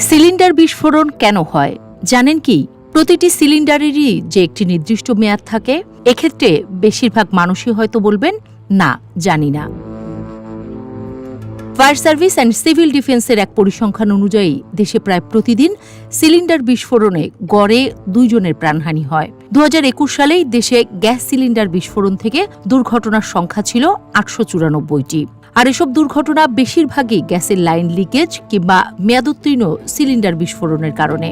Cylinder বিস্ফোরণ কেন হয় জানেন কি? প্রতিটি সিলিন্ডারেরই যে একটি নির্দিষ্ট মেয়াদ থাকে। এক্ষেত্রে বেশিরভাগ মানুষই হয়তো বলবেন, না জানি না। ফায়ার সার্ভিস অ্যান্ড সিভিল ডিফেন্সের এক পরিসংখ্যান অনুযায়ী দেশে প্রায় প্রতিদিন সিলিন্ডার বিস্ফোরণে গড়ে 2 জনের প্রাণহানি হয়। 2021 সালেই দেশে গ্যাস সিলিন্ডার বিস্ফোরণ থেকে দুর্ঘটনার সংখ্যা ছিল 894টি। আর এসব দুর্ঘটনা বেশিরভাগই গ্যাসের লাইন লিকেজ কিংবা মেয়াদোত্তীর্ণ সিলিন্ডার বিস্ফোরণের কারণে।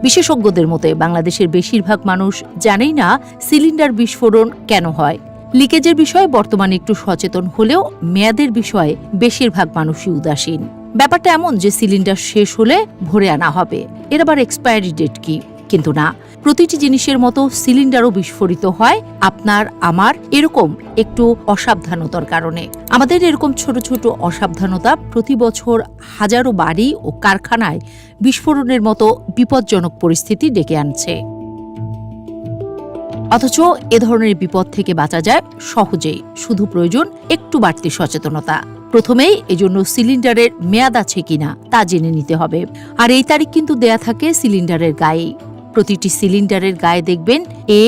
বিশেষজ্ঞদের মতে বাংলাদেশের বেশিরভাগ মানুষ জানেই না সিলিন্ডার বিস্ফোরণ কেন হয়। লিকেজের বিষয়ে বর্তমানে একটু সচেতন হলেও মেয়াদের বিষয়ে বেশিরভাগ মানুষই উদাসীন। ব্যাপারটা এমন যে সিলিন্ডার শেষ হলে ভরে আনা হবে, এর আবার এক্সপায়ারি ডেট কি? কিন্তু না, প্রতিটি জিনিসের মতো সিলিন্ডারও বিস্ফোরিত হয় আপনার আমার এরকম একটু অসাবধানতার কারণে। আমাদের এরকম ছোট ছোট অসাবধানতা প্রতি বছর হাজারো বাড়ি ও কারখানায় বিস্ফোরণের মতো বিপজ্জনক পরিস্থিতি ডেকে আনছে। অথচ এ ধরনের বিপদ থেকে বাঁচা যায় সহজেই, শুধু প্রয়োজন একটু বাড়তি সচেতনতা। প্রথমেই এজন্য সিলিন্ডারের মেয়াদ আছে কিনা তা জেনে নিতে হবে। আর এই তারিখ কিন্তু দেয়া থাকে সিলিন্ডারের গায়ে। প্রতিটি সিলিন্ডারের গায়ে দেখবেন এ,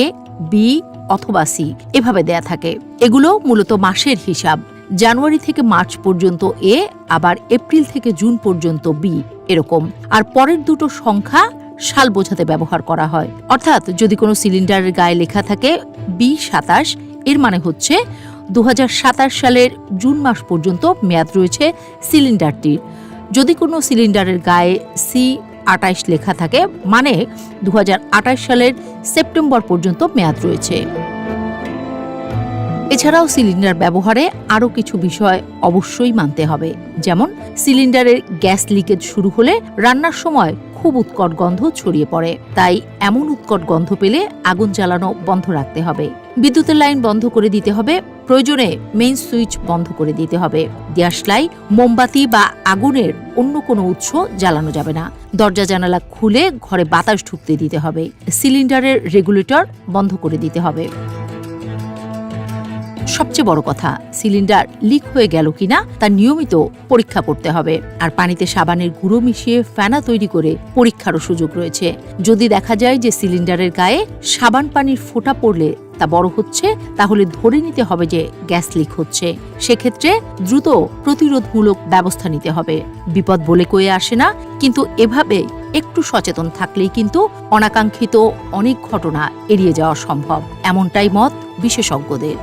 বি অথবা সি এভাবে দেয়া থাকে। এগুলো মূলত মাসের হিসাব। জানুয়ারি থেকে মার্চ পর্যন্ত এ, আবার এপ্রিল থেকে জুন পর্যন্ত বি এরকম। আর পরের দুটো সংখ্যা সাল বোঝাতে ব্যবহার করা হয়। অর্থাৎ যদি কোনো সিলিন্ডারের গায়ে লেখা থাকে B27, এর মানে হচ্ছে 2027 সালের জুন মাস পর্যন্ত মেয়াদ রয়েছে সিলিন্ডারটির। যদি কোনো সিলিন্ডারের গায়ে C28 লেখা থাকে মানে 2028 সালের সেপ্টেম্বর পর্যন্ত মেয়াদ রয়েছে। এছাড়াও সিলিন্ডার ব্যবহারে আরও কিছু বিষয় অবশ্যই মানতে হবে, যেমন সিলিন্ডারের গ্যাস লিকেজ শুরু হলে রান্নার সময় খুব উৎকট গন্ধ ছড়িয়ে পড়ে। তাই এমন উৎকট গন্ধ পেলে আগুন জ্বালানো বন্ধ রাখতে হবে। বিদ্যুতের লাইন বন্ধ করে দিতে হবে। প্রয়োজনে মেইন সুইচ বন্ধ করে দিতে হবে। দেশলাই, মোমবাতি বা আগুনের অন্য কোনো উৎস জ্বালানো যাবে না। দরজা জানালা খুলে ঘরে বাতাস ঢুকতে দিতে হবে। সিলিন্ডারের রেগুলেটর বন্ধ করে দিতে হবে। সবচেয়ে বড় কথা, সিলিন্ডার লিক হয়ে গেল কিনা তা নিয়মিত পরীক্ষা করতে হবে। আর পানিতে সাবানের গুঁড়ো মিশিয়ে ফেনা তৈরি করে পরীক্ষারও সুযোগ রয়েছে। যদি দেখা যায় যে সিলিন্ডারের গায়ে সাবান পানির ফোঁটা পড়লে তা বড় হচ্ছে, তাহলে ধরে নিতে হবে যে গ্যাস লিক হচ্ছে। সেক্ষেত্রে দ্রুত প্রতিরোধমূলক ব্যবস্থা নিতে হবে। বিপদ বলে কয়ে আসে না, কিন্তু এভাবে একটু সচেতন থাকলেই কিন্তু অনাকাঙ্ক্ষিত অনেক ঘটনা এড়িয়ে যাওয়া সম্ভব, এমনটাই মত বিশেষজ্ঞদের।